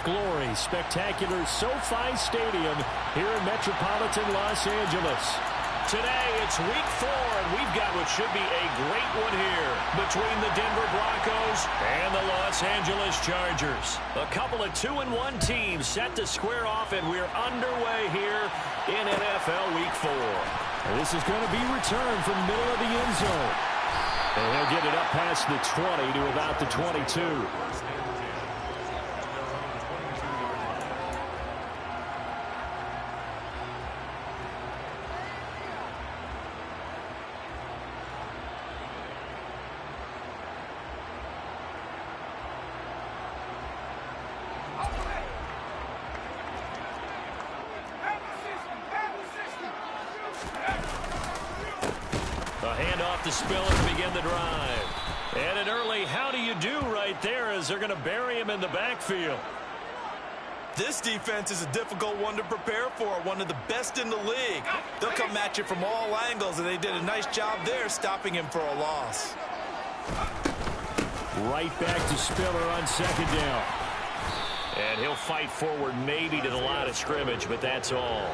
glory. Spectacular SoFi Stadium here in metropolitan Los Angeles. Today, it's week 4, and we've got what should be a great one here between the Denver Broncos and the Los Angeles Chargers. A couple of 2-1 teams set to square off, and we're underway here in NFL Week 4. And this is going to be returned from the middle of the end zone. And he'll get it up past the 20 to about the 22. To Spiller to begin the drive. And an early how do you do right there as they're going to bury him in the backfield. This defense is a difficult one to prepare for, one of the best in the league. They'll come at you from all angles, and they did a nice job there stopping him for a loss. Right back to Spiller on second down. And he'll fight forward maybe to the line of scrimmage, but that's all.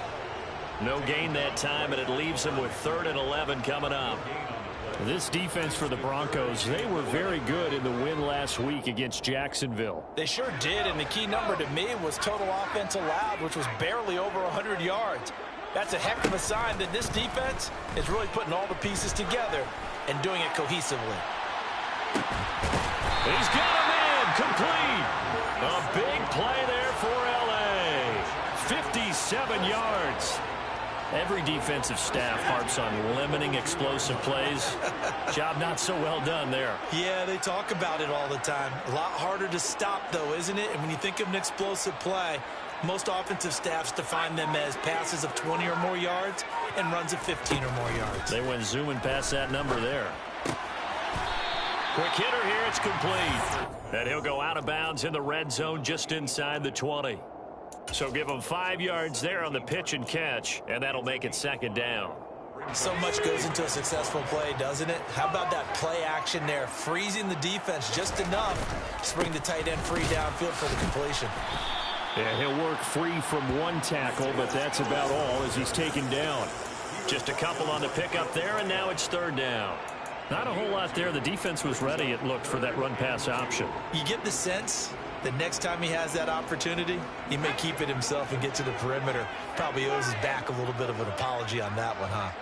No gain that time, and it leaves him with 3rd and 11 coming up. This defense for the Broncos, they were very good in the win last week against Jacksonville. They sure did, and the key number to me was total offense allowed, which was barely over 100 yards. That's a heck of a sign that this defense is really putting all the pieces together and doing it cohesively. He's got him in, complete. A big play there for LA. 57 yards. Every defensive staff harps on limiting explosive plays. Job not so well done there. Yeah, they talk about it all the time. A lot harder to stop, though, isn't it? And when you think of an explosive play, most offensive staffs define them as passes of 20 or more yards and runs of 15 or more yards. They went zooming past that number there. Quick hitter here, it's complete. And he'll go out of bounds in the red zone just inside the 20. So give him 5 yards there on the pitch and catch, and that'll make it 2nd down. So much goes into a successful play, doesn't it? How about that play action there, freezing the defense just enough to bring the tight end free downfield for the completion. Yeah, he'll work free from one tackle, but that's about all as he's taken down. Just a couple on the pickup there, and now it's 3rd down. Not a whole lot there. The defense was ready, it looked, for that run-pass option. You get the sense the next time he has that opportunity, he may keep it himself and get to the perimeter. Probably owes his back a little bit of an apology on that one, huh?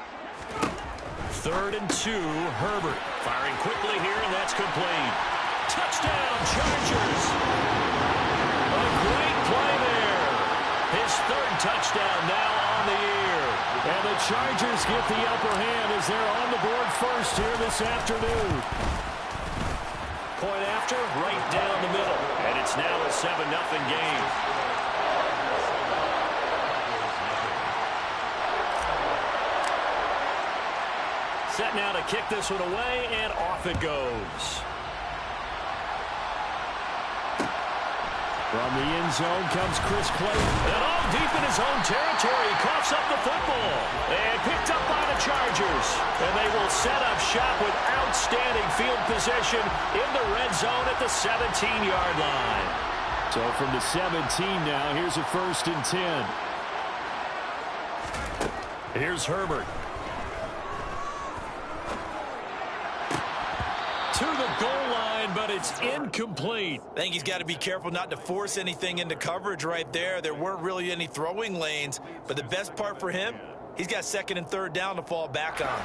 3rd and 2, Herbert. Firing quickly here, and that's complete. Touchdown, Chargers. A great play there. His 3rd touchdown now on the year. And the Chargers get the upper hand as they're on the board first here this afternoon. Point after, right down the middle. And it's now a 7-0 game. Set now to kick this one away, and off it goes. From the end zone comes Chris Clayton. And all deep in his own territory, coughs up the football. And picked up by the Chargers. And they will set up shop with outstanding field position in the red zone at the 17-yard line. So from the 17 now, here's a 1st and 10. Here's Herbert. To the goal line, but it's incomplete. I think he's got to be careful not to force anything into coverage right there. There weren't really any throwing lanes, but the best part for him, he's got 2nd and 3rd down to fall back on.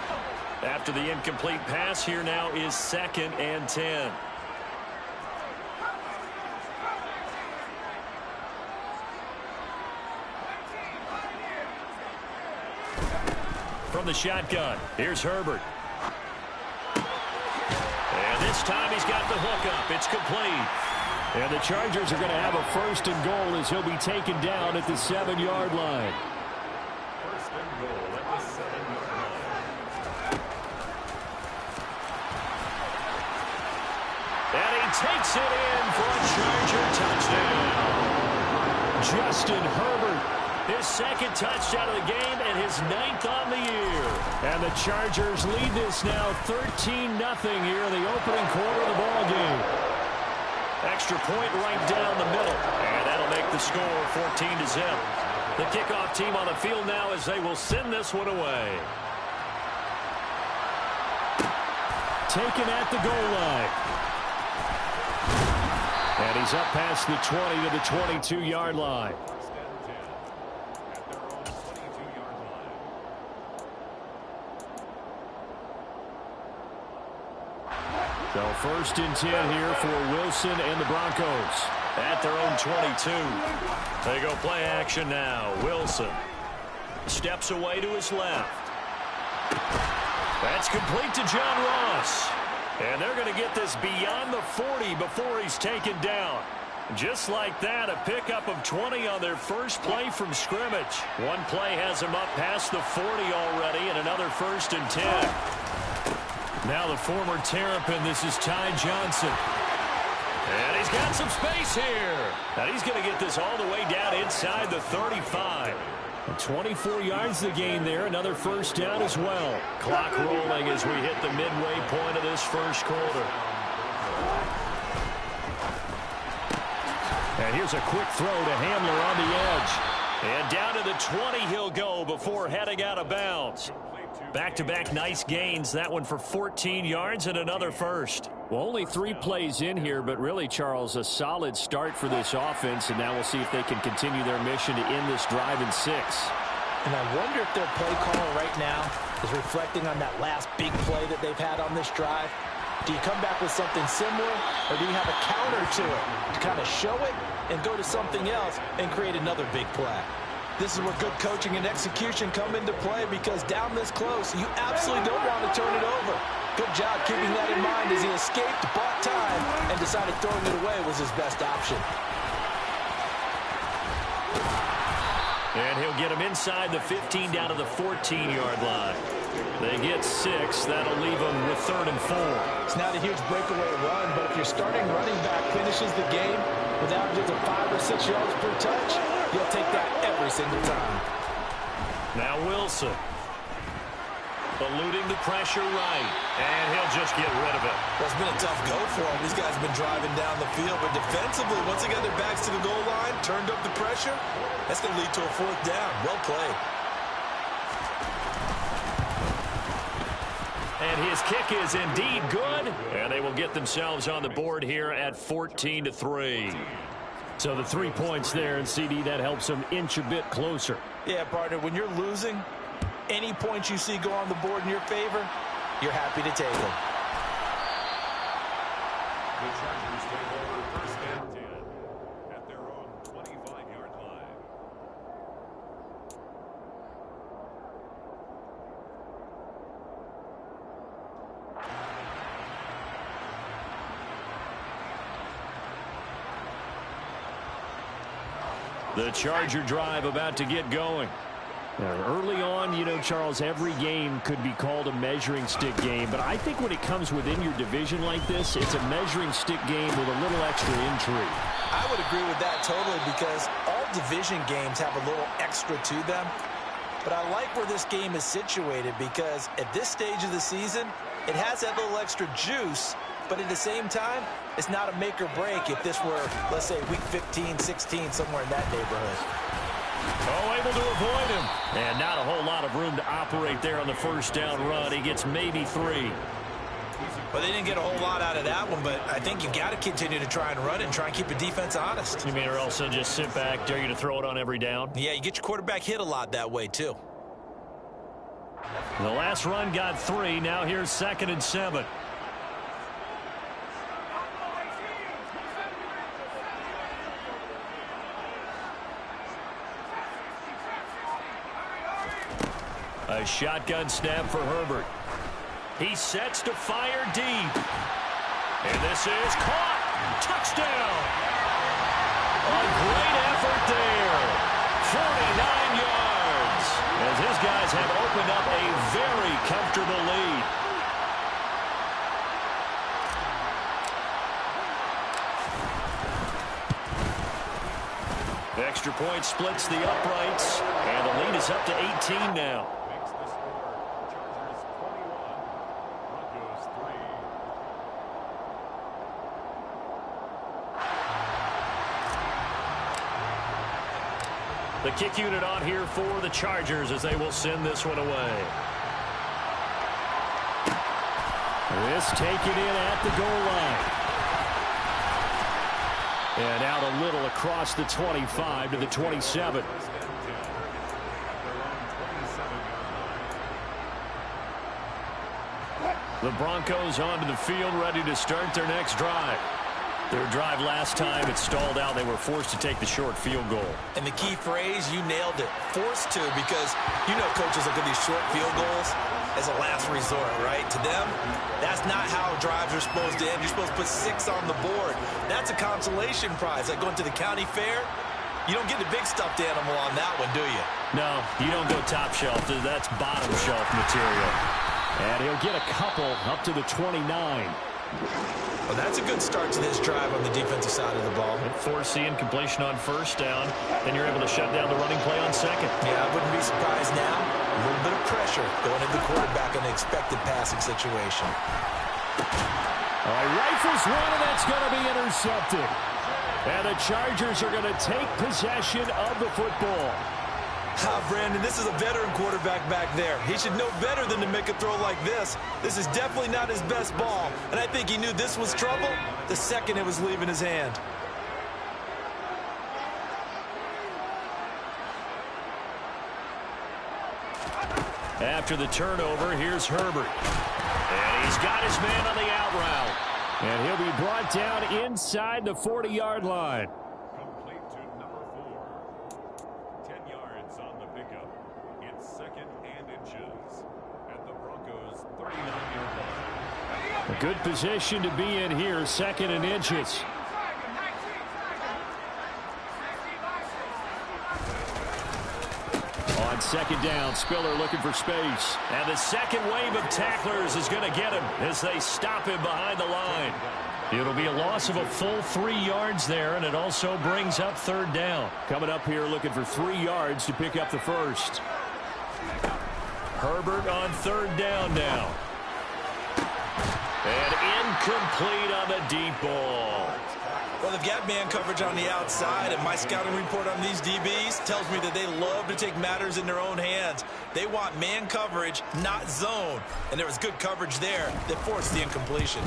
After the incomplete pass, here now is 2nd and 10. From the shotgun, here's Herbert. And this time he's got the hook up. It's complete. And the Chargers are going to have a 1st and goal as he'll be taken down at the 7-yard line. 1st and goal at the 7-yard line. And he takes it in for a Charger touchdown. Justin Herbert, his 2nd touchdown of the game and his 9th on the year. And the Chargers lead this now 13-0 here in the opening quarter of the ball game. Extra point right down the middle. And that'll make the score 14-0. The kickoff team on the field now as they will send this one away. Taken at the goal line. And he's up past the 20 to the 22-yard line. So 1st and 10 here for Wilson and the Broncos. At their own 22. They go play action now. Wilson steps away to his left. That's complete to John Ross. And they're going to get this beyond the 40 before he's taken down. Just like that, a pickup of 20 on their first play from scrimmage. One play has him up past the 40 already, and another 1st and 10. Now the former Terrapin, this is Ty Johnson. And he's got some space here. And he's going to get this all the way down inside the 35. And 24 yards the gain there. Another 1st down as well. Clock rolling as we hit the midway point of this first quarter. And here's a quick throw to Hamler on the edge. And down to the 20 he'll go before heading out of bounds. Back-to-back nice gains. That one for 14 yards and another 1st. Well, only 3 plays in here, but really, Charles, a solid start for this offense. And now we'll see if they can continue their mission to end this drive in 6. And I wonder if their play call right now is reflecting on that last big play that they've had on this drive. Do you come back with something similar, or do you have a counter to it to kind of show it and go to something else and create another big play? This is where good coaching and execution come into play, because down this close, you absolutely don't want to turn it over. Good job keeping that in mind as he escaped, bought time, and decided throwing it away was his best option. And he'll get him inside the 15 down to the 14-yard line. They get 6. That'll leave them with 3rd and 4. It's not a huge breakaway run, but if your starting running back finishes the game with averages of 5 or 6 yards per touch, you'll take that every single time. Now Wilson. Eluding the pressure right. And he'll just get rid of it. Well, it's been a tough go for him. These guys have been driving down the field. But defensively, once they got their backs to the goal line, turned up the pressure, that's going to lead to a 4th down. Well played. And his kick is indeed good. And they will get themselves on the board here at 14-3. So the 3 points there, and CD, that helps them inch a bit closer. Yeah, partner, when you're losing, any points you see go on the board in your favor, you're happy to take them. The Chargers take over 1st and 10 at their own 25-yard line. The Charger drive about to get going. Now, early on, you know, Charles, every game could be called a measuring stick game. But I think when it comes within your division like this, it's a measuring stick game with a little extra intrigue. I would agree with that totally, because all division games have a little extra to them. But I like where this game is situated, because at this stage of the season, it has that little extra juice. But at the same time, it's not a make or break if this were, let's say, week 15, 16, somewhere in that neighborhood. Oh, able to avoid him. And not a whole lot of room to operate there on the 1st down run. He gets maybe 3. Well, they didn't get a whole lot out of that one, but I think you've got to continue to try and run it and try and keep the defense honest. You mean, or else they'll just sit back, dare you to throw it on every down? Yeah, you get your quarterback hit a lot that way, too. The last run got 3. Now here's 2nd and 7. A shotgun snap for Herbert. He sets to fire deep. And this is caught. Touchdown. A great effort there. 49 yards. As his guys have opened up a very comfortable lead. Extra point splits the uprights. And the lead is up to 18 now. The kick unit on here for the Chargers as they will send this one away. This taken in at the goal line. And out a little across the 25 to the 27. The Broncos onto the field, ready to start their next drive. Their drive last time, it stalled out. They were forced to take the short field goal. And the key phrase, you nailed it. Forced to, because you know coaches look at these short field goals as a last resort, right? To them, that's not how drives are supposed to end. You're supposed to put 6 on the board. That's a consolation prize. Like going to the county fair, you don't get the big stuffed animal on that one, do you? No, you don't go top shelf. That's bottom shelf material. And he'll get a couple up to the 29. Well, that's a good start to this drive on the defensive side of the ball. Force the incompletion on first down. Then you're able to shut down the running play on second. Yeah, I wouldn't be surprised now. A little bit of pressure going into the quarterback in an expected passing situation. All right, rifles one, and that's going to be intercepted. And the Chargers are going to take possession of the football. Brandon, this is a veteran quarterback back there. He should know better than to make a throw like this. This is definitely not his best ball, and I think he knew this was trouble the second it was leaving his hand. After the turnover, here's Herbert. And he's got his man on the out route. And he'll be brought down inside the 40-yard line. Complete to number 4. 10 yards on the pickup. It's 2nd and inches at the Broncos' 39-yard line. A good position to be in here, 2nd and inches. On 2nd down, Spiller looking for space. And the second wave of tacklers is going to get him as they stop him behind the line. It'll be a loss of a full 3 yards there, and it also brings up 3rd down. Coming up here looking for 3 yards to pick up the first. Herbert on 3rd down now. And incomplete on the deep ball. Well, they've got man coverage on the outside, and my scouting report on these DBs tells me that they love to take matters in their own hands. They want man coverage, not zone. And there was good coverage there that forced the incompletion.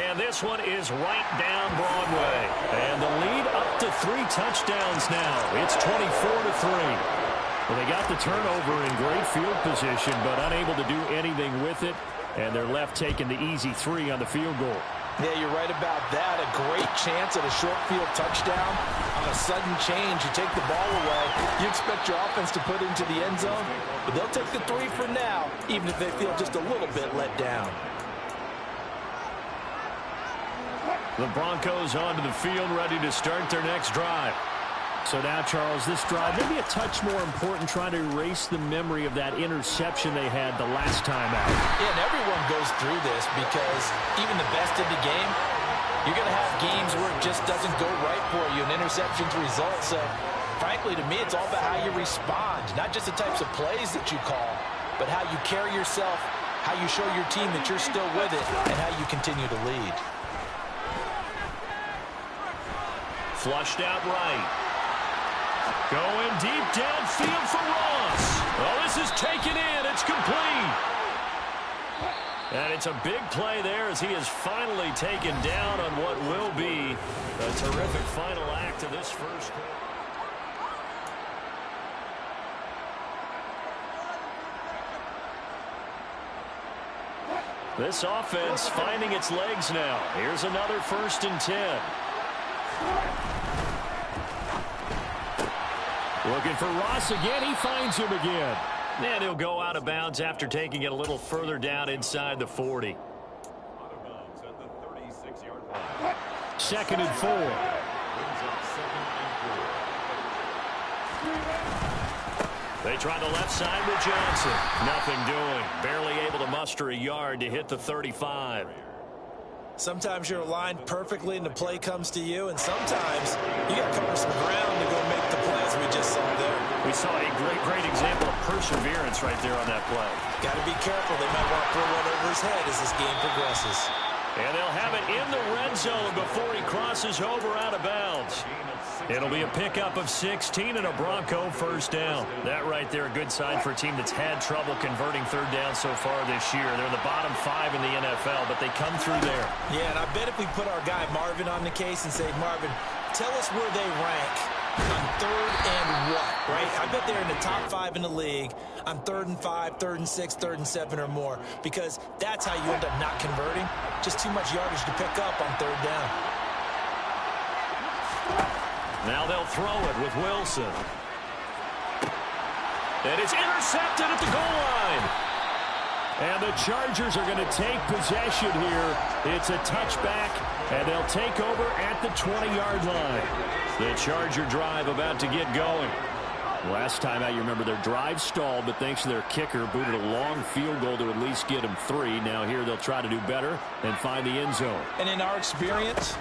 And this one is right down Broadway. And the lead up to 3 touchdowns now. It's 24-3. Well, they got the turnover in great field position, but unable to do anything with it. And they're left taking the easy 3 on the field goal. Yeah, you're right about that. A great chance at a short field touchdown. On a sudden change, you take the ball away. You expect your offense to put into the end zone, but they'll take the 3 for now, even if they feel just a little bit let down. The Broncos onto the field, ready to start their next drive. So now, Charles, this drive maybe a touch more important, trying to erase the memory of that interception they had the last time out. Yeah, and everyone goes through this because even the best in the game, you're going to have games where it just doesn't go right for you, and interceptions result. So, frankly, to me, it's all about how you respond, not just the types of plays that you call, but how you carry yourself, how you show your team that you're still with it, and how you continue to lead. Flushed out right. Going deep downfield for Ross. Oh, this is taken in. It's complete. And it's a big play there as he is finally taken down on what will be a terrific final act of this first quarter. This offense finding its legs now. Here's another 1st and 10. Looking for Ross again. He finds him again. And he'll go out of bounds after taking it a little further down inside the 40. Out of bounds at the 36-yard line. 2nd and 4. Brings up 2nd and 4. They try the left side with Johnson. Nothing doing. Barely able to muster a yard to hit the 35. Sometimes you're aligned perfectly and the play comes to you, and sometimes you got to cover some ground to go make the plays we just saw there. We saw a great example of perseverance right there on that play. Got to be careful. They might want to throw one over his head as this game progresses. And they'll have it in the red zone before he crosses over out of bounds. It'll be a pickup of 16 and a Bronco first down. That right there, a good sign for a team that's had trouble converting third down so far this year. They're in the bottom 5 in the NFL, but they come through there. Yeah, and I bet if we put our guy Marvin on the case and say, Marvin, tell us where they rank on third and what, right? I bet they're in the top 5 in the league on 3rd and 5, 3rd and 6, 3rd and 7 or more, because that's how you end up not converting. Just too much yardage to pick up on third down. Now they'll throw it with Wilson. And it's intercepted at the goal line. And the Chargers are going to take possession here. It's a touchback, and they'll take over at the 20-yard line. The Charger drive about to get going. Last time out, you remember their drive stalled, but thanks to their kicker, booted a long field goal to at least get them 3. Now here they'll try to do better and find the end zone. And in our experience,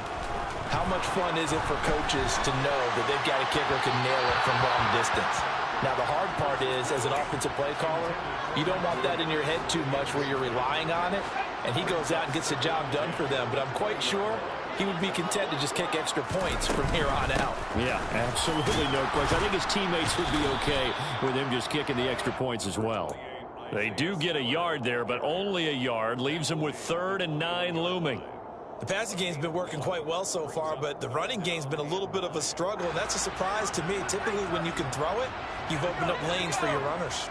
how much fun is it for coaches to know that they've got a kicker who can nail it from long distance? Now, the hard part is, as an offensive play caller, you don't want that in your head too much where you're relying on it, and he goes out and gets the job done for them. But I'm quite sure he would be content to just kick extra points from here on out. Yeah, absolutely no question. I think his teammates would be okay with him just kicking the extra points as well. They do get a yard there, but only a yard. Leaves them with 3rd and 9 looming. The passing game's been working quite well so far, but the running game's been a little bit of a struggle, and that's a surprise to me. Typically, when you can throw it, you've opened up lanes for your runners.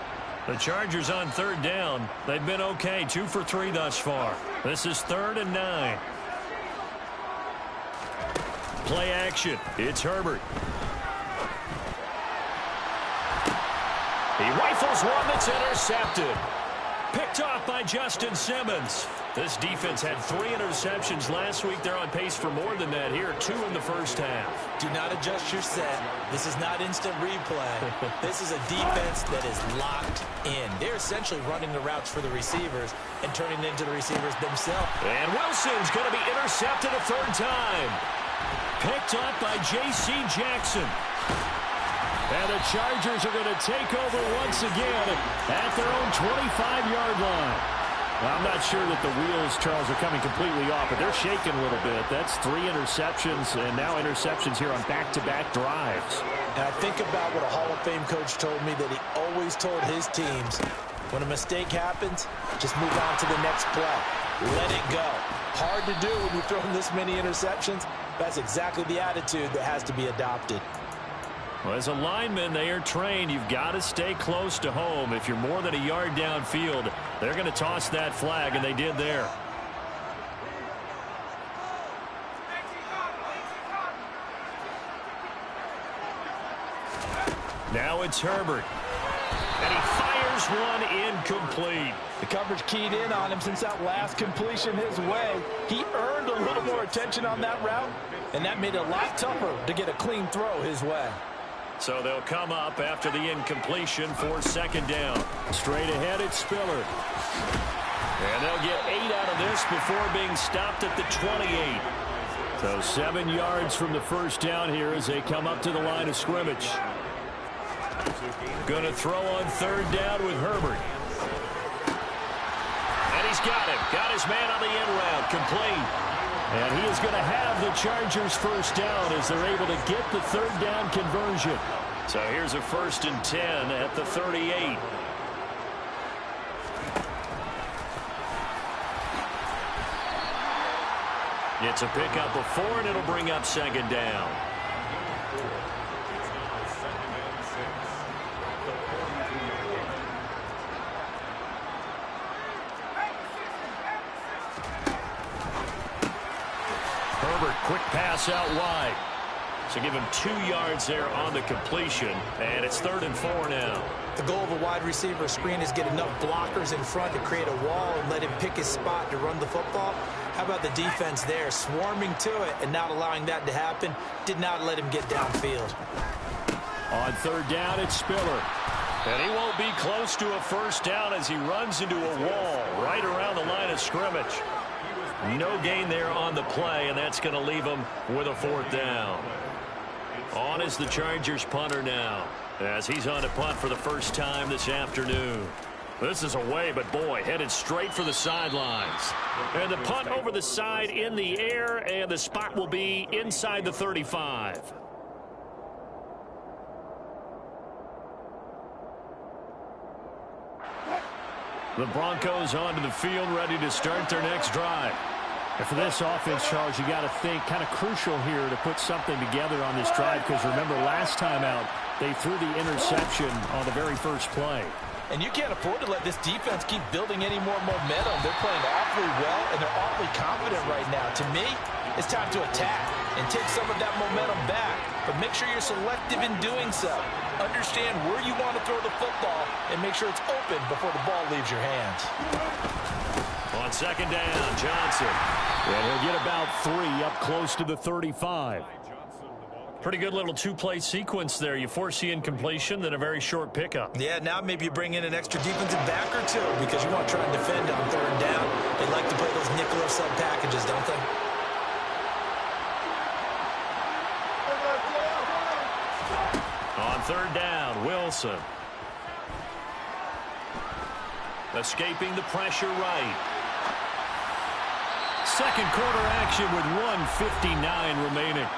The Chargers on 3rd down. They've been okay, 2 for 3 thus far. This is 3rd and 9. Play action. It's Herbert. He rifles one that's intercepted. Picked off by Justin Simmons. This defense had 3 interceptions last week. They're on pace for more than that here. 2 in the first half. Do not adjust your set. This is not instant replay. This is a defense that is locked in. They're essentially running the routes for the receivers and turning it into the receivers themselves. And Wilson's going to be intercepted a 3rd time. Picked up by J.C. Jackson. And the Chargers are going to take over once again at their own 25-yard line. Well, I'm not sure that the wheels, Charles, are coming completely off, but they're shaking a little bit. That's 3 interceptions, and now interceptions here on back-to-back drives. And I think about what a Hall of Fame coach told me that he always told his teams, when a mistake happens, just move on to the next play. Let it go. Hard to do when you're throwing this many interceptions. That's exactly the attitude that has to be adopted. Well, as a lineman, they are trained. You've got to stay close to home. If you're more than a yard downfield, they're going to toss that flag, and they did there. Now it's Herbert. And he fires one incomplete. The coverage keyed in on him since that last completion his way. He earned a little more attention on that route, and that made it a lot tougher to get a clean throw his way. So they'll come up after the incompletion for 2nd down. Straight ahead, it's Spiller. And they'll get 8 out of this before being stopped at the 28. So 7 yards from the first down here as they come up to the line of scrimmage. Going to throw on 3rd down with Herbert. And he's got him. Got his man on the end route. Complete. And he is going to have the Chargers first down as they're able to get the 3rd down conversion. So here's a 1st and 10 at the 38. It's a pickup of 4, and it'll bring up 2nd down. Quick pass out wide. So give him 2 yards there on the completion. And it's 3rd and 4 now. The goal of a wide receiver screen is get enough blockers in front to create a wall and let him pick his spot to run the football. How about the defense there, swarming to it and not allowing that to happen? Did not let him get downfield. On 3rd down, it's Spiller. And he won't be close to a first down as he runs into a wall right around the line of scrimmage. No gain there on the play, and that's going to leave him with a 4th down. On is the Chargers punter now, as he's on to punt for the first time this afternoon. This is away, but boy, headed straight for the sidelines. And the punt over the side in the air, and the spot will be inside the 35. The Broncos onto the field, ready to start their next drive. And for this offense, Charles, you got to think kind of crucial here to put something together on this drive, because remember last time out they threw the interception on the very first play. And you can't afford to let this defense keep building any more momentum. They're playing awfully well, and they're awfully confident right now. To me, it's time to attack and take some of that momentum back. But make sure you're selective in doing so. Understand where you want to throw the football and make sure it's open before the ball leaves your hands. On second down, Johnson. And he'll get about 3 up close to the 35. Pretty good little two-play sequence there. You force the incompletion, then a very short pickup. Yeah, now maybe you bring in an extra defensive back or two because you want to try and defend on third down. They like to play those nickel or sub packages, don't they? On third down, Wilson. Escaping the pressure right. Second quarter action with 1:59 remaining.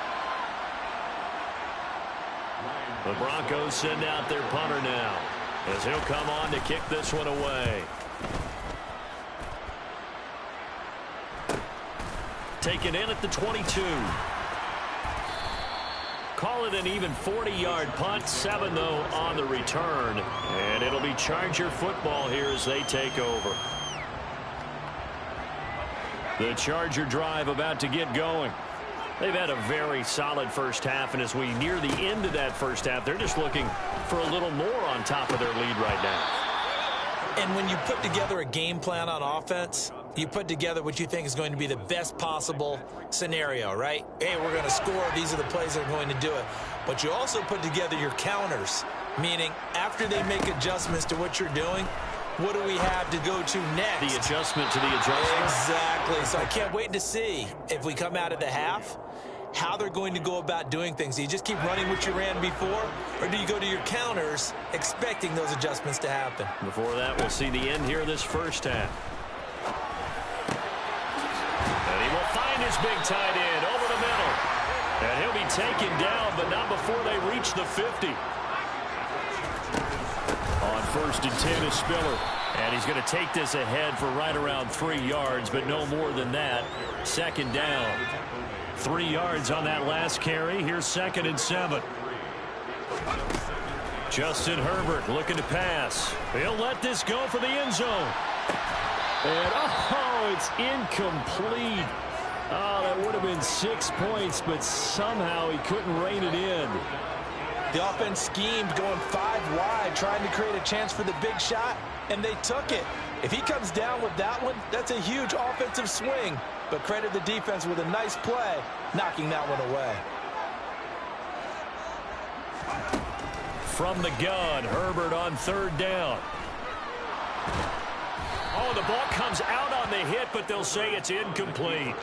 The Broncos send out their punter now, as he'll come on to kick this one away. Taken in at the 22. Call it an even 40-yard punt. 7, though, on the return. And it'll be Charger football here as they take over. The Charger drive about to get going. They've had a very solid first half, and as we near the end of that first half, they're just looking for a little more on top of their lead right now. And when you put together a game plan on offense, you put together what you think is going to be the best possible scenario, right? Hey, we're going to score. These are the plays that are going to do it. But you also put together your counters, meaning after they make adjustments to what you're doing, what do we have to go to next? The adjustment to the adjustment. Exactly. So I can't wait to see if we come out of the half, how they're going to go about doing things. Do you just keep running what you ran before, or do you go to your counters expecting those adjustments to happen? Before that, we'll see the end here this first half. And he will find his big tight end over the middle. And he'll be taken down, but not before they reach the 50. On 1st and 10 is Spiller. And he's going to take this ahead for right around 3 yards, but no more than that. Second down. 3 yards on that last carry. Here's 2nd and 7. Justin Herbert looking to pass. He'll let this go for the end zone. And, oh, it's incomplete. Oh, that would have been 6 points, but somehow he couldn't rein it in. The offense schemed going 5 wide, trying to create a chance for the big shot, and they took it. If he comes down with that one, that's a huge offensive swing. But credit the defense with a nice play, knocking that one away. From the gun, Herbert on 3rd down. Oh, the ball comes out on the hit, but they'll say it's incomplete.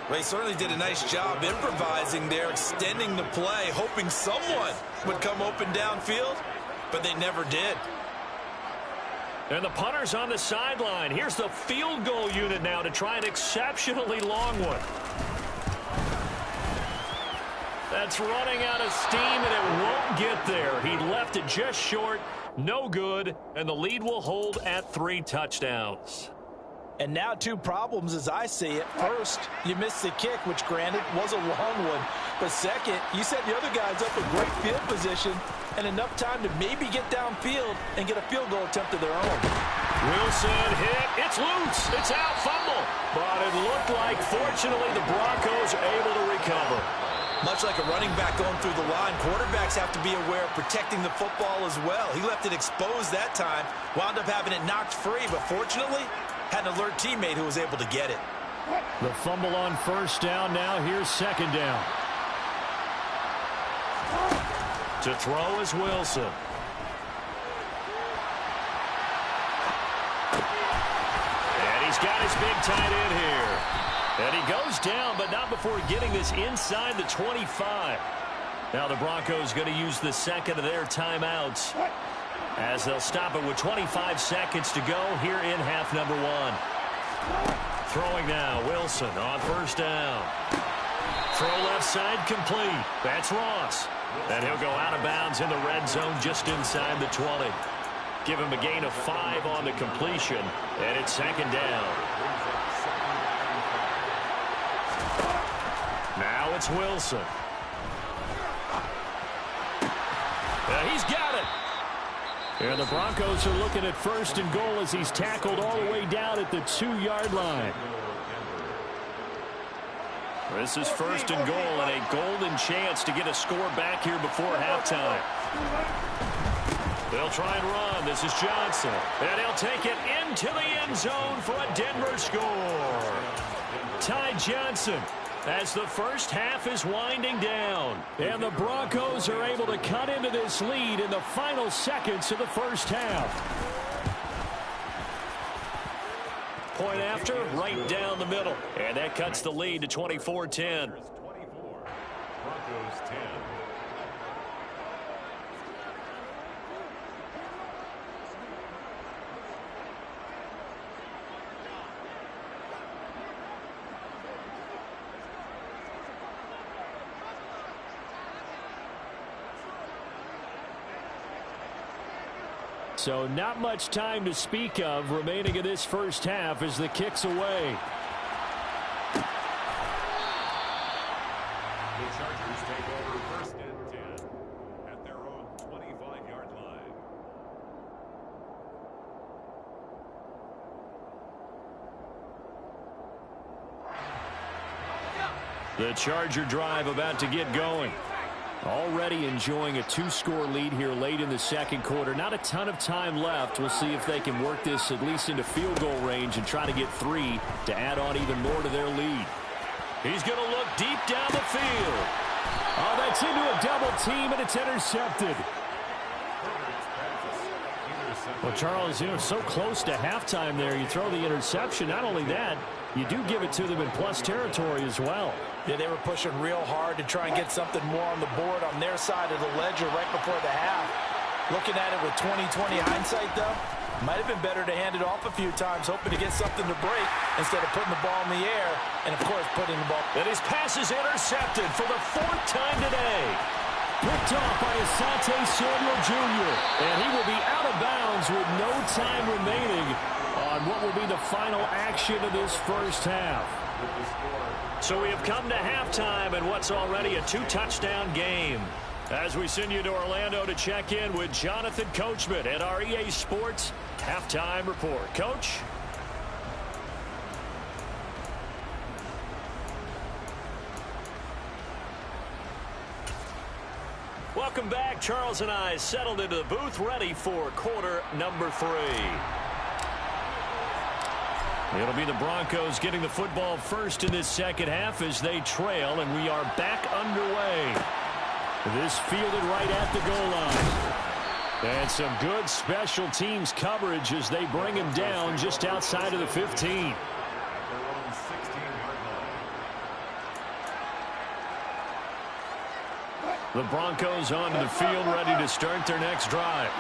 Well, he certainly did a nice job improvising there, extending the play, hoping someone would come open downfield, but they never did. And the punter's on the sideline. Here's the field goal unit now to try an exceptionally long one. That's running out of steam, and it won't get there. He left it just short, no good, and the lead will hold at 3 touchdowns. And now 2 problems as I see it. First, you missed the kick, which granted was a long one. But second, you set the other guys up with great field position and enough time to maybe get downfield and get a field goal attempt of their own. Wilson hit. It's loose. It's out. Fumble. But it looked like, fortunately, the Broncos able to recover. Much like a running back going through the line, quarterbacks have to be aware of protecting the football as well. He left it exposed that time, wound up having it knocked free, but fortunately, had an alert teammate who was able to get it. The fumble on 1st down. Now here's 2nd down. To throw is Wilson. And he's got his big tight end here. And he goes down, but not before getting this inside the 25. Now the Broncos going to use the second of their timeouts, as they'll stop it with 25 seconds to go here in half number 1. Throwing now, Wilson on 1st down. Throw left side complete. That's Ross. And he'll go out of bounds in the red zone just inside the 20. Give him a gain of 5 on the completion, and it's second down. Now it's Wilson. He's got it. And the Broncos are looking at first and goal as he's tackled all the way down at the 2-yard line. This is first and goal and a golden chance to get a score back here before halftime. They'll try and run. This is Johnson. And he'll take it into the end zone for a Denver score. Ty Johnson as the first half is winding down. And the Broncos are able to cut into this lead in the final seconds of the first half. Point after, right down the middle. And that cuts the lead to 24-10. Broncos 10. So not much time to speak of remaining in this first half as the kick's away. The Chargers take over first and 10 at their own 25-yard line. The Charger drive about to get going. Already enjoying a 2-score lead here late in the second quarter. Not a ton of time left. We'll see if they can work this at least into field goal range and try to get 3 to add on even more to their lead. He's going to look deep down the field. Oh, that's into a double team, and it's intercepted. Well, Charles, you know, so close to halftime there. You throw the interception. Not only that, you do give it to them in plus territory as well. Yeah, they were pushing real hard to try and get something more on the board on their side of the ledger right before the half. Looking at it with 20/20 hindsight, though, might have been better to hand it off a few times, hoping to get something to break instead of putting the ball in the air and, of course, putting the ball. And his pass is intercepted for the 4th time today. Picked off by Asante Samuel Jr. And he will be out of bounds with no time remaining on what will be the final action of this first half. So we have come to halftime in what's already a 2-touchdown game. As we send you to Orlando to check in with Jonathan Coachman at our EA Sports Halftime Report. Coach? Welcome back. Charles and I settled into the booth ready for quarter number 3. It'll be the Broncos getting the football first in this second half as they trail, and we are back underway. This fielded right at the goal line. And some good special teams coverage as they bring him down just outside of the 15. The Broncos onto the field ready to start their next drive.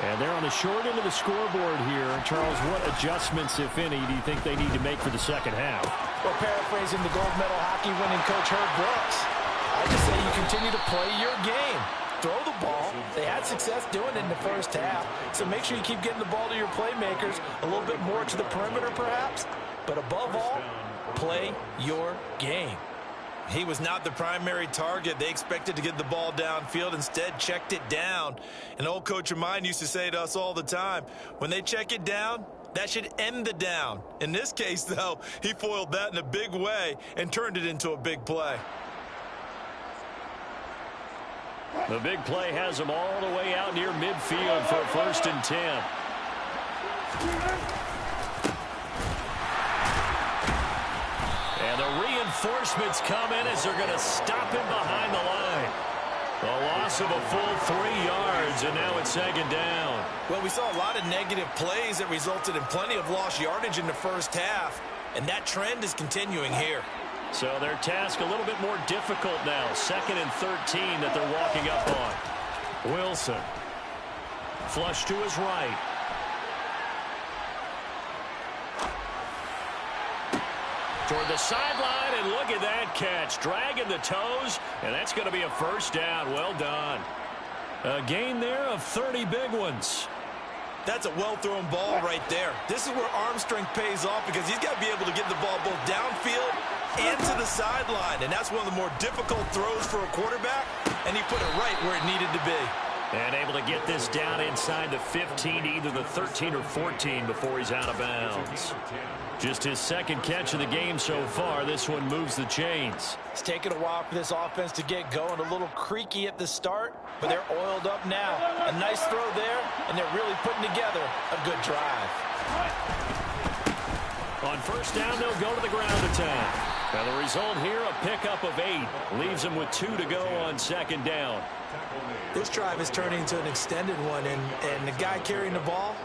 And they're on the short end of the scoreboard here. Charles, what adjustments, if any, do you think they need to make for the second half? Well, paraphrasing the gold medal hockey winning coach Herb Brooks, I just say you continue to play your game. Throw the ball. They had success doing it in the first half. So make sure you keep getting the ball to your playmakers, a little bit more to the perimeter perhaps. But above all, play your game. He was not the primary target. They expected to get the ball downfield, instead checked it down. An old coach of mine used to say to us all the time, when they check it down, that should end the down. In this case, though, he foiled that in a big way and turned it into a big play. The big play has them all the way out near midfield for first and 10. And the reinforcements come in as they're going to stop him behind the line. A loss of a full 3 yards, and now it's second down. Well, we saw a lot of negative plays that resulted in plenty of lost yardage in the first half, and that trend is continuing here. So their task a little bit more difficult now. 2nd and 13 that they're walking up on. Wilson. Flush to his right. Toward the sideline, and look at that catch. Dragging the toes, and that's going to be a first down. Well done. A gain there of 30 big ones. That's a well-thrown ball right there. This is where arm strength pays off because he's got to be able to get the ball both downfield and to the sideline. And that's one of the more difficult throws for a quarterback, and he put it right where it needed to be. And able to get this down inside the 15, either the 13 or 14 before he's out of bounds. Just his second catch of the game so far. This one moves the chains. It's taken a while for this offense to get going. A little creaky at the start, but they're oiled up now. A nice throw there, and they're really putting together a good drive. On first down, they'll go to the ground attack. And the result here, a pickup of 8. Leaves them with 2 to go on second down. This drive is turning into an extended one, and the guy carrying the ball,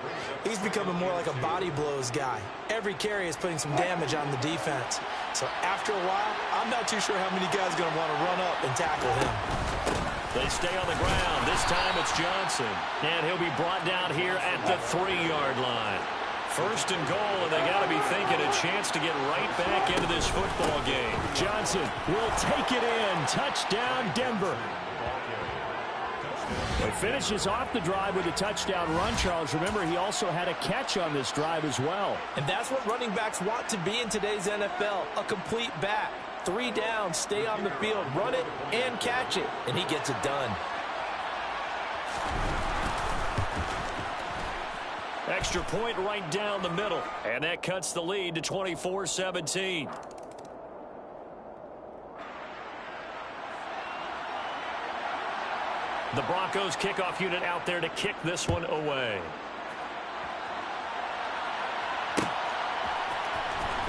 he's becoming more like a body blows guy. Every carry is putting some damage on the defense. So after a while, I'm not too sure how many guys are going to want to run up and tackle him. They stay on the ground. This time it's Johnson. And he'll be brought down here at the 3-yard line. First and goal, and they got to be thinking a chance to get right back into this football game. Johnson will take it in. Touchdown, Denver. He finishes off the drive with a touchdown run, Charles. Remember, he also had a catch on this drive as well. And that's what running backs want to be in today's NFL, a complete back. 3 down, stay on the field, run it, and catch it. And he gets it done. Extra point right down the middle. And that cuts the lead to 24-17. The Broncos kickoff unit out there to kick this one away.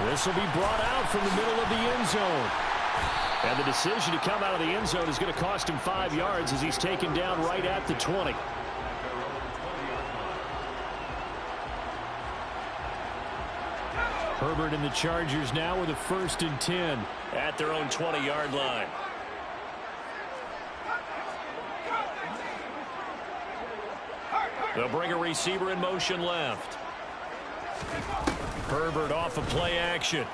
This will be brought out from the middle of the end zone. And the decision to come out of the end zone is going to cost him 5 yards as he's taken down right at the 20. Herbert and the Chargers now with a 1st and 10 at their own 20-yard line. They'll bring a receiver in motion left. Herbert off of play action.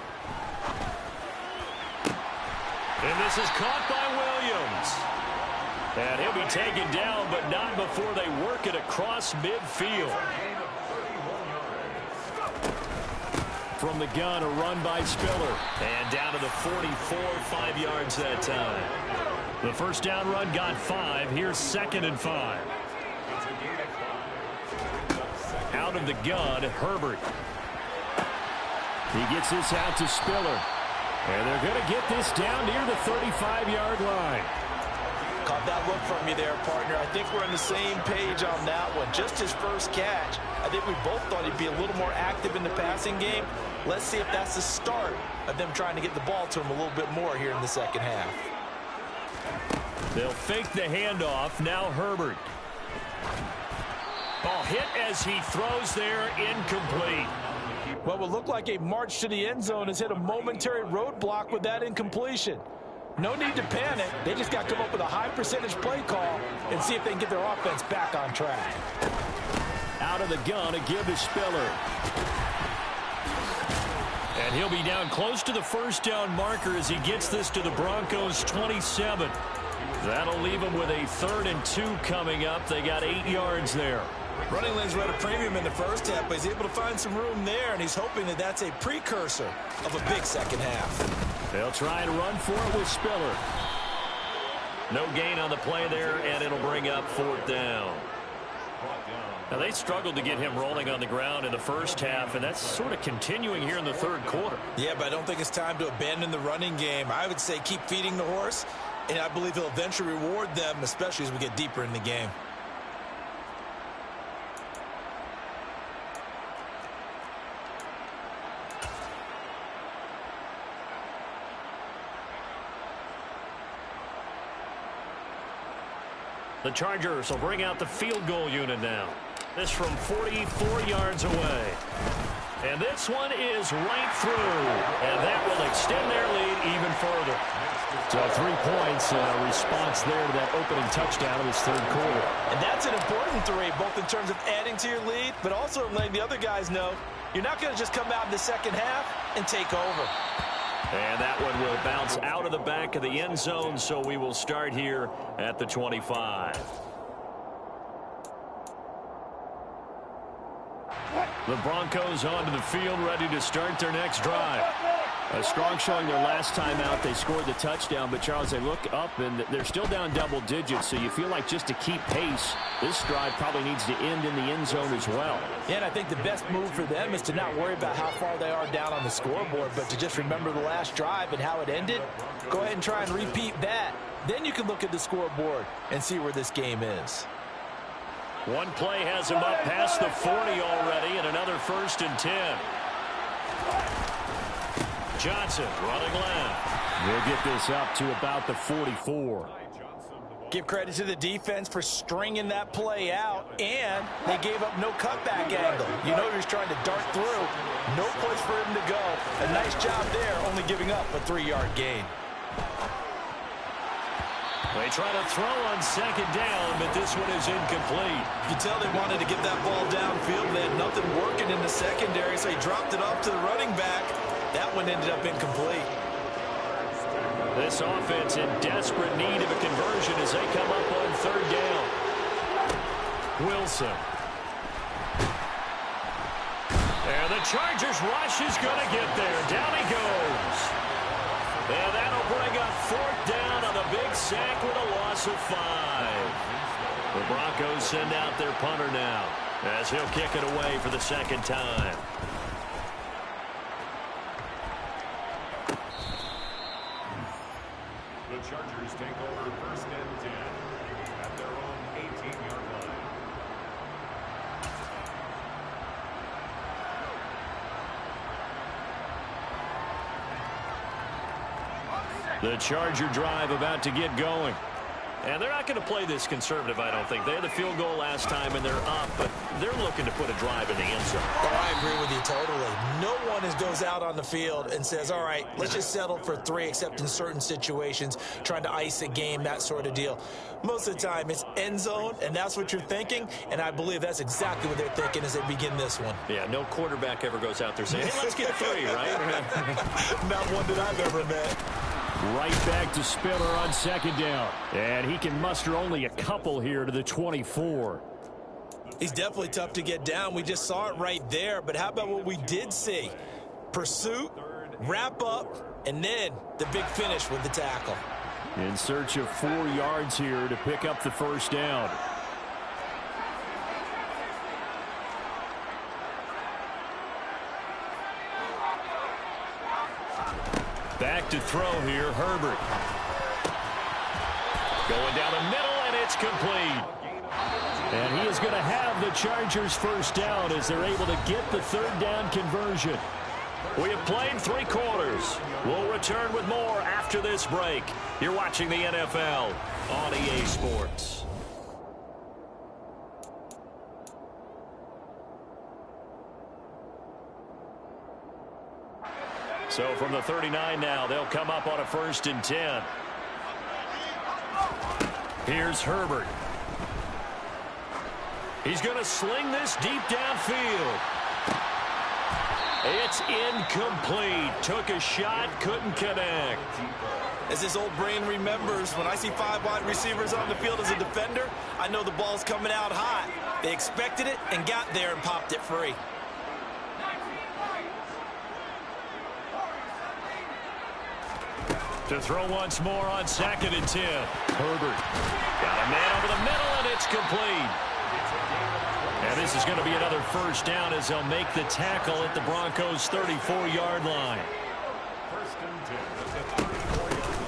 And this is caught by Williams. And he'll be taken down, but not before they work it across midfield. From the gun, a run by Spiller. And down to the 44, 5 yards that time. The first down run got 5. Here's 2nd and 5. Out of the gun, Herbert. He gets this out to Spiller. And they're going to get this down near the 35-yard line. Caught that look from you there, partner. I think we're on the same page on that one. Just his first catch. I think we both thought he'd be a little more active in the passing game. Let's see if that's the start of them trying to get the ball to him a little bit more here in the second half. They'll fake the handoff. Now Herbert. Ball hit as he throws there, incomplete. What will look like a march to the end zone has hit a momentary roadblock with that incompletion. No need to panic. They just got to come up with a high percentage play call and see if they can get their offense back on track. Out of the gun, a give to Spiller. And he'll be down close to the first down marker as he gets this to the Broncos 27. That'll leave them with a 3rd and 2 coming up. They got 8 yards there. Running lanes were at a premium in the first half, but he's able to find some room there, and he's hoping that that's a precursor of a big second half. They'll try and run for it with Spiller. No gain on the play there, and it'll bring up 4th down. Now, they struggled to get him rolling on the ground in the first half, and that's sort of continuing here in the 3rd quarter. Yeah, but I don't think it's time to abandon the running game. I would say keep feeding the horse, and I believe he'll eventually reward them, especially as we get deeper in the game. The Chargers will bring out the field goal unit now. This from 44 yards away. And this one is right through. And that will extend their lead even further. So 3 points, response there to that opening touchdown in this 3rd quarter. And that's an important 3, both in terms of adding to your lead, but also letting the other guys know you're not going to just come out in the second half and take over. And that one will bounce out of the back of the end zone, so we will start here at the 25. The Broncos onto the field, ready to start their next drive. A strong showing their last time out. They scored the touchdown, but Charles, they look up and they're still down double digits, so you feel like just to keep pace, this drive probably needs to end in the end zone as well. Yeah, and I think the best move for them is to not worry about how far they are down on the scoreboard, but to just remember the last drive and how it ended. Go ahead and try and repeat that. Then you can look at the scoreboard and see where this game is. One play has him up past the 40 already, and another 1st and 10. Johnson running left. They'll get this up to about the 44. Give credit to the defense for stringing that play out, and they gave up no cutback angle. You know he was trying to dart through. No place for him to go. A nice job there, only giving up a 3-yard gain. They try to throw on 2nd down, but this one is incomplete. You can tell they wanted to get that ball downfield. They had nothing working in the secondary, so he dropped it off to the running back. That one ended up incomplete. This offense in desperate need of a conversion as they come up on 3rd down. Wilson. And the Chargers rush is going to get there. Down he goes. And that'll bring up 4th down on a big sack with a loss of 5. The Broncos send out their punter now as he'll kick it away for the 2nd time. The Chargers take over 1st and 10 at their own 18-yard line. The Charger drive about to get going. And they're not going to play this conservative, I don't think. They had the field goal last time, and they're up, but they're looking to put a drive in the end zone. Oh, I agree with you totally. No one goes out on the field and says, all right, let's just settle for 3, except in certain situations, trying to ice a game, that sort of deal. Most of the time, it's end zone, and that's what you're thinking, and I believe that's exactly what they're thinking as they begin this one. Yeah, no quarterback ever goes out there saying, hey, let's get 3, right? Not one that I've ever met. Right back to Spiller on 2nd down. And he can muster only a couple here to the 24. He's definitely tough to get down. We just saw it right there. But how about what we did see? Pursuit, wrap up, and then the big finish with the tackle. In search of 4 yards here to pick up the 1st down. Back to throw here, Herbert. Going down the middle, and it's complete. And he is going to have the Chargers 1st down as they're able to get the 3rd down conversion. We have played 3 quarters. We'll return with more after this break. You're watching the NFL on EA Sports. So from the 39 now, they'll come up on a 1st and 10. Here's Herbert. He's going to sling this deep downfield. It's incomplete. Took a shot, couldn't connect. As his old brain remembers, when I see 5 wide receivers on the field as a defender, I know the ball's coming out hot. They expected it and got there and popped it free. To throw once more on 2nd and 10. Herbert got a man over the middle, and it's complete. And this is going to be another 1st down as they'll make the tackle at the Broncos' 34-yard line.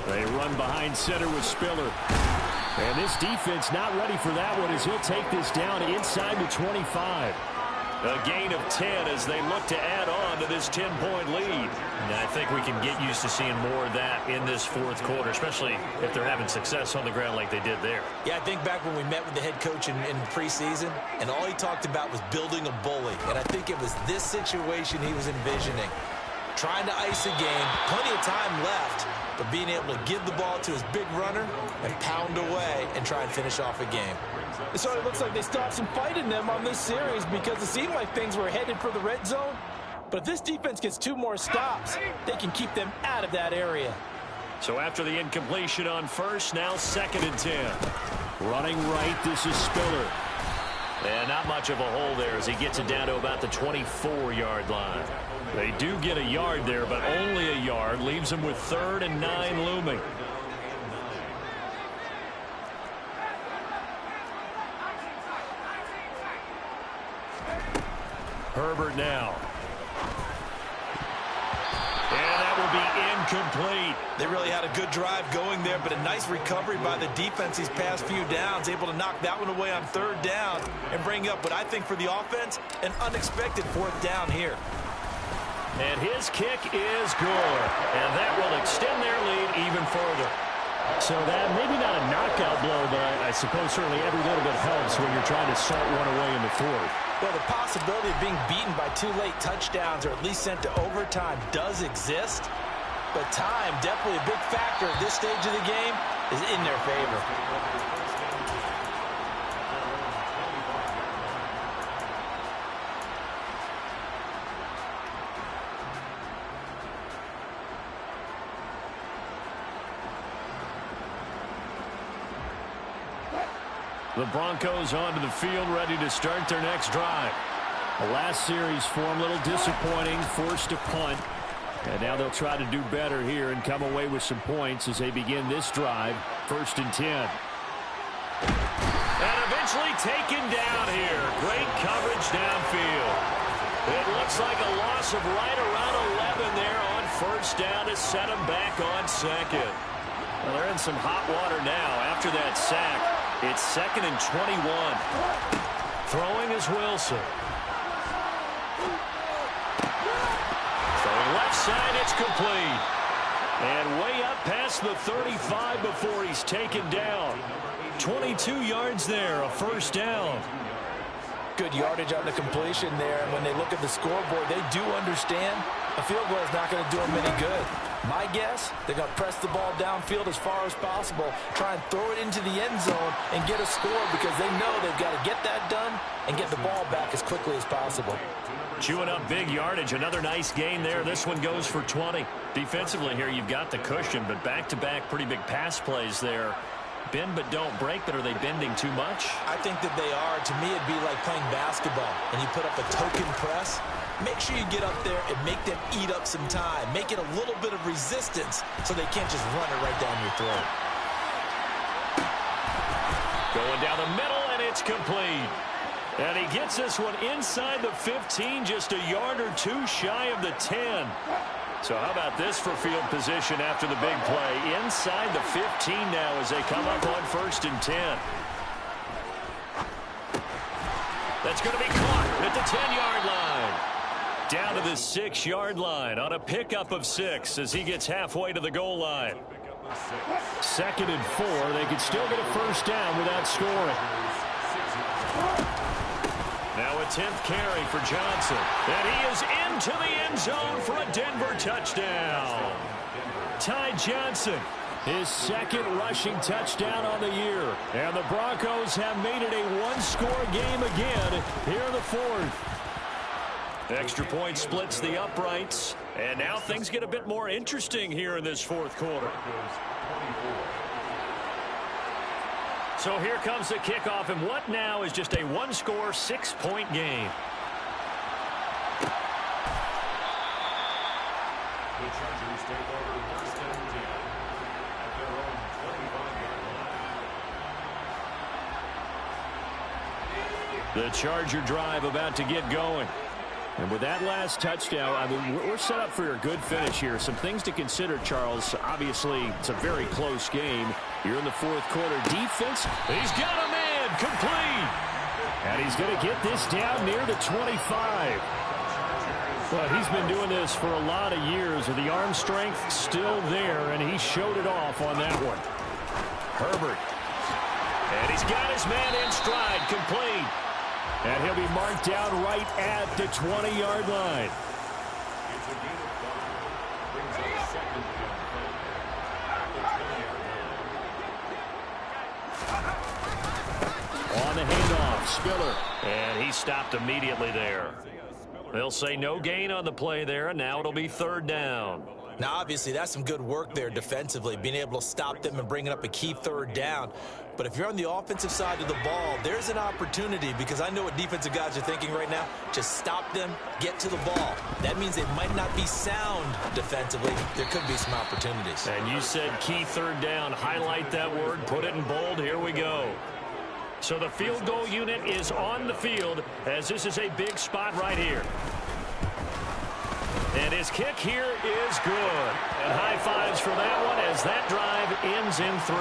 They run behind center with Spiller. And this defense not ready for that one as he'll take this down inside the 25. A gain of 10 as they look to add on to this 10-point lead. And I think we can get used to seeing more of that in this 4th quarter, especially if they're having success on the ground like they did there. Yeah, I think back when we met with the head coach in preseason, and all he talked about was building a bully. And I think it was this situation he was envisioning. Trying to ice a game, plenty of time left, but being able to give the ball to his big runner and pound away and try and finish off a game. It sort of looks like they stopped some fight in them on this series because it seemed like things were headed for the red zone. But if this defense gets 2 more stops, they can keep them out of that area. So after the incompletion on 1st, now 2nd and 10. Running right, this is Spiller. And not much of a hole there as he gets it down to about the 24-yard line. They do get a yard there, but only a yard. Leaves them with 3rd and 9 looming. Herbert now. And that will be incomplete. They really had a good drive going there, but a nice recovery by the defense these past few downs, able to knock that one away on 3rd down and bring up what I think for the offense, an unexpected 4th down here. And his kick is good, and that will extend their lead even further. So that maybe not a knockout blow, but I suppose certainly every little bit helps when you're trying to salt one away in the 4th. Well, the possibility of being beaten by 2 late touchdowns or at least sent to overtime does exist. But time, definitely a big factor at this stage of the game, is in their favor. The Broncos onto the field, ready to start their next drive. The last series for them, a little disappointing, forced to punt. And now they'll try to do better here and come away with some points as they begin this drive. 1st and 10. And eventually taken down here. Great coverage downfield. It looks like a loss of right around 11 there on 1st down to set them back on 2nd. Well, they're in some hot water now after that sack. It's 2nd and 21. Throwing is Wilson. Throwing left side, it's complete. And way up past the 35 before he's taken down. 22 yards there, a 1st down. Good yardage on the completion there. And when they look at the scoreboard, they do understand a field goal is not going to do them any good. My guess, they're going to press the ball downfield as far as possible, try and throw it into the end zone and get a score because they know they've got to get that done and get the ball back as quickly as possible. Chewing up big yardage. Another nice gain there. This one goes for 20. Defensively here, you've got the cushion, but back-to-back pretty big pass plays there. Bend but don't break, but are they bending too much? I think that they are. To me, it'd be like playing basketball, and you put up a token press. Make sure you get up there and make them eat up some time. Make it a little bit of resistance so they can't just run it right down your throat. Going down the middle, and it's complete. And he gets this one inside the 15, just a yard or 2 shy of the 10. So how about this for field position after the big play? Inside the 15 now as they come up on 1st and 10. That's going to be caught at the 10-yard line. Down to the 6-yard line on a pickup of 6 as he gets halfway to the goal line. 2nd and 4. They could still get a 1st down without scoring. Now a 10th carry for Johnson. And he is into the end zone for a Denver touchdown. Ty Johnson, his 2nd rushing touchdown on the year. And the Broncos have made it a 1-score game again here in the 4th. Extra point splits the uprights. And now things get a bit more interesting here in this 4th quarter. So here comes the kickoff, and what now is just a 1-score, 6-point game. The Chargers take over 1st and 10 at their own 25-yard line. The Charger drive about to get going. And with that last touchdown, I mean, we're set up for a good finish here. Some things to consider, Charles. Obviously, it's a very close game. You're in the 4th quarter. Defense, He's got a man, complete. and he's going to get this down near the 25. Well, he's been doing this for a lot of years, and the arm strength still there, and he showed it off on that one. Herbert. And he's got his man in stride, complete. And he'll be marked down right at the 20-yard line. It's a gain of 5. Brings up 2nd and 10 at the 20-yard line. On the handoff, Spiller. And he stopped immediately there. They'll say no gain on the play there, and now it'll be 3rd down. Now, obviously, that's some good work there defensively, being able to stop them and bringing up a key third down. But if you're on the offensive side of the ball, there's an opportunity, because I know what defensive guys are thinking right now. Just stop them, get to the ball. That means they might not be sound defensively. There could be some opportunities. And you said key third down. Highlight that word, put it in bold. Here we go. So the field goal unit is on the field, as this is a big spot right here. And his kick here is good. And high fives for that one as that drive ends in 3.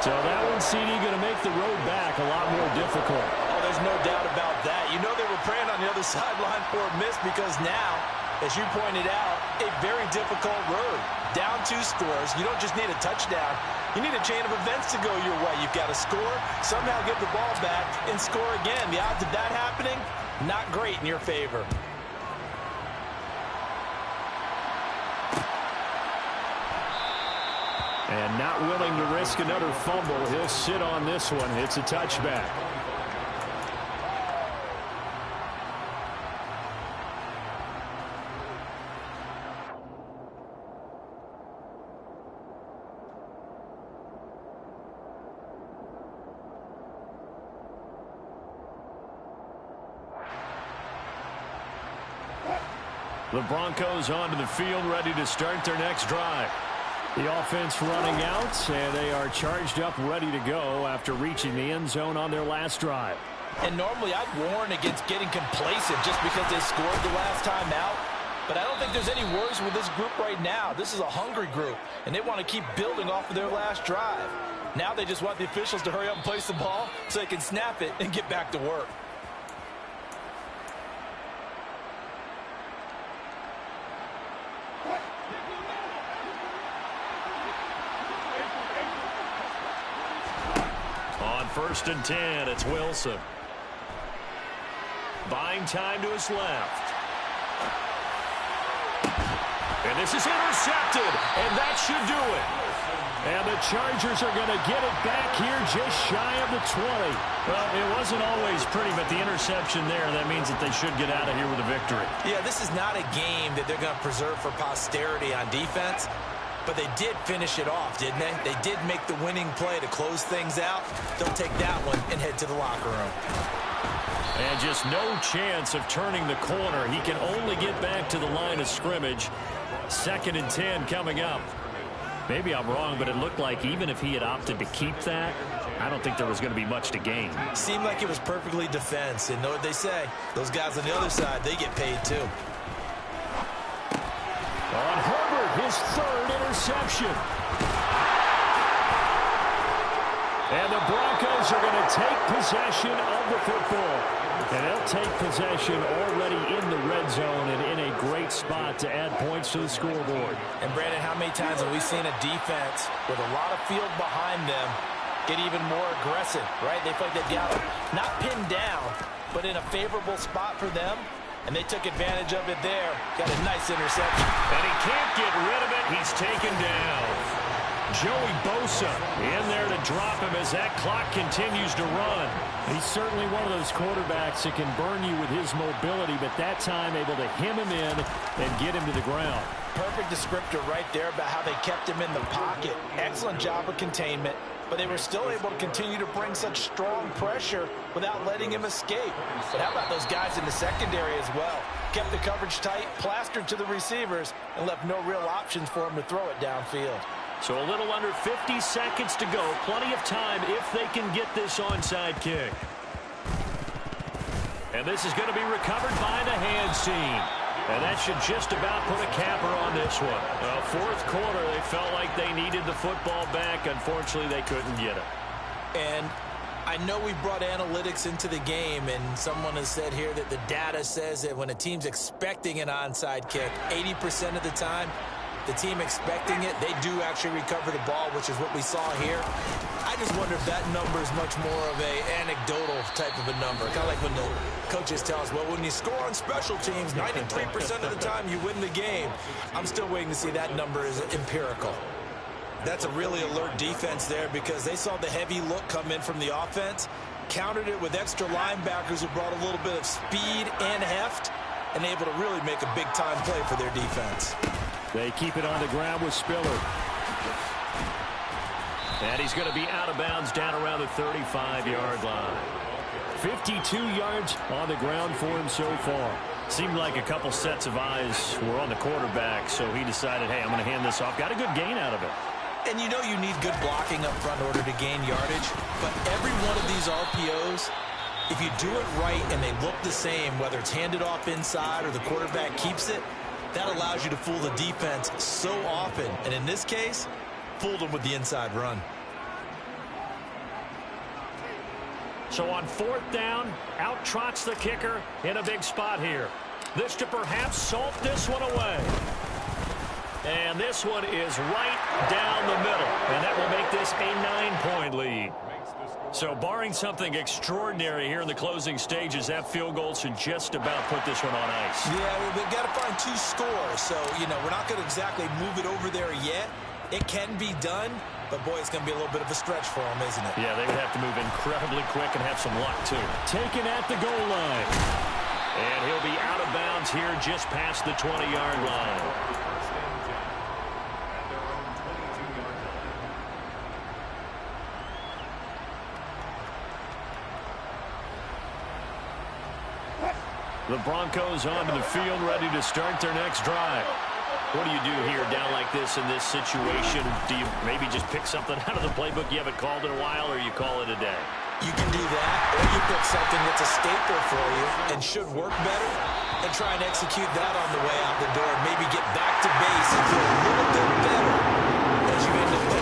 So that one, CD, going to make the road back a lot more difficult. Oh, there's no doubt about that. You know they were praying on the other sideline for a miss, because now, as you pointed out, a very difficult road. Down 2 scores. You don't just need a touchdown. You need a chain of events to go your way. You've got to score, somehow get the ball back, and score again. The odds of that happening, not great in your favor. And not willing to risk another fumble. He'll sit on this one. It's a touchback. The Broncos onto the field, ready to start their next drive. The offense running out, and they are charged up, ready to go after reaching the end zone on their last drive. And normally I'd warn against getting complacent just because they scored the last time out. But I don't think there's any worries with this group right now. This is a hungry group, and they want to keep building off of their last drive. Now they just want the officials to hurry up and place the ball so they can snap it and get back to work. First and 10, it's Wilson. Buying time to his left. And this is intercepted, and that should do it. And the Chargers are going to get it back here just shy of the 20. Well, it wasn't always pretty, but the interception there, that means that they should get out of here with a victory. Yeah, this is not a game that they're going to preserve for posterity on defense. But they did finish it off, didn't they? They did make the winning play to close things out. They'll take that one and head to the locker room. And just no chance of turning the corner. He can only get back to the line of scrimmage. 2nd and 10 coming up. Maybe I'm wrong, but it looked like even if he had opted to keep that, I don't think there was going to be much to gain. Seemed like it was perfectly defense. And know what they say? Those guys on the other side, they get paid too. On Herbert, his 3rd interception. And the Broncos are going to take possession of the football. And they'll take possession already in the red zone and in a great spot to add points to the scoreboard. And, Brandon, how many times have we seen a defense with a lot of field behind them get even more aggressive, right? They feel like they've got them not pinned down, but in a favorable spot for them. And they took advantage of it there. Got a nice interception. And he can't get rid of it. He's taken down. Joey Bosa in there to drop him as that clock continues to run. He's certainly one of those quarterbacks that can burn you with his mobility, but that time able to hem him in and get him to the ground. Perfect descriptor right there about how they kept him in the pocket. Excellent job of containment, but they were still able to continue to bring such strong pressure without letting him escape. But how about those guys in the secondary as well? Kept the coverage tight, plastered to the receivers, and left no real options for him to throw it downfield. So a little under 50 seconds to go. Plenty of time if they can get this onside kick. And this is going to be recovered by the hands team. And that should just about put a capper on this one. Well, 4th quarter, they felt like they needed the football back. Unfortunately, they couldn't get it. And I know we brought analytics into the game, and someone has said here that the data says that when a team's expecting an onside kick, 80% of the time, the team expecting it, they do actually recover the ball, which is what we saw here. I just wonder if that number is much more of a anecdotal type of a number. Kind of like when the coaches tell us, well, when you score on special teams, 93% of the time you win the game. I'm still waiting to see that number is empirical. That's a really alert defense there because they saw the heavy look come in from the offense, countered it with extra linebackers who brought a little bit of speed and heft, and able to really make a big-time play for their defense. They keep it on the ground with Spiller. And he's going to be out of bounds down around the 35-yard line. 52 yards on the ground for him so far. Seemed like a couple sets of eyes were on the quarterback, so he decided, hey, I'm going to hand this off. Got a good gain out of it. And you know you need good blocking up front in order to gain yardage, but every one of these RPOs, if you do it right and they look the same, whether it's handed off inside or the quarterback keeps it, that allows you to fool the defense so often. And in this case, fooled them with the inside run. So on 4th down, out trots the kicker in a big spot here. This to perhaps salt this one away. And this one is right down the middle. And that will make this a 9-point lead. So barring something extraordinary here in the closing stages, that field goal should just about put this one on ice. Yeah, we've got to find 2 scores. So, you know, we're not going to exactly move it over there yet. It can be done, but, boy, it's going to be a little bit of a stretch for them, isn't it? Yeah, they would have to move incredibly quick and have some luck, too. Taken at the goal line. And he'll be out of bounds here just past the 20-yard line. The Broncos onto the field, ready to start their next drive. What do you do here down like this in this situation? Do you maybe just pick something out of the playbook you haven't called in a while, or you call it a day? You can do that, or you pick something that's a staple for you and should work better and try and execute that on the way out the door and maybe get back to base and feel a little bit better as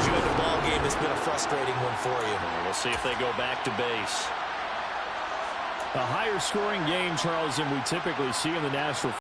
you end the ball game. It's been a frustrating one for you. We'll see if they go back to base. A higher scoring game, Charles, than we typically see in the National